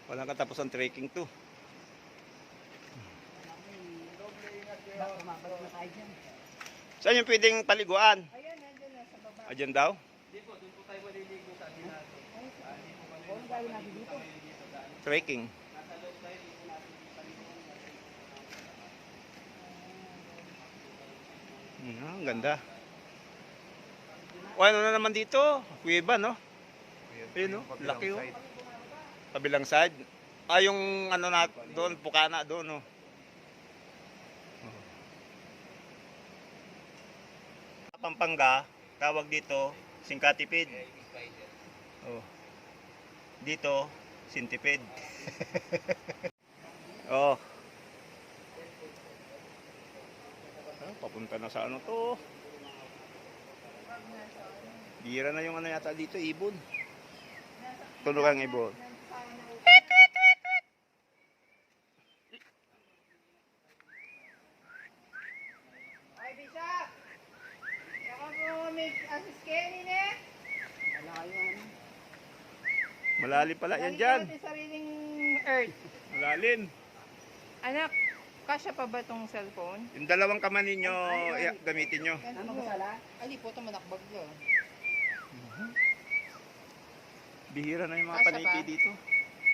Walang katapos trekking to. Baka mabalik na tayo dyan. Saan yung pwedeng paliguan? Ayan, nandyan na sa baba. Ayan daw? Hindi po, doon po tayo maliligo sa atin natin. O, ang gawin natin dito. Trekking. Nasa loob tayo, dito natin paliguan. Ang ganda. O ano na naman dito? Kuweba, no? Ayun, no? Laki, oh. Kabilang side. Ah, yung ano na doon, Pukana doon, no? Pampanga, tawag dito, singkatipid. Oh. Dito, sintipid. Oh. Ah, papunta na sa ano to. Bira na yung ano yata dito, ibon. Tunog ang ibon. Ay, Bishop! Saka po may assist Kenny, ne? Malayo, ano? Malalim pala yan dyan. Natin sariling earth. Malalim. Anak, kasya pa ba tong cellphone? Yung dalawang kamay ninyo, gamitin nyo. Ano ba sala? Ali po ito manakbag ko. Bihira na yung mga Kasya paniki pa? dito.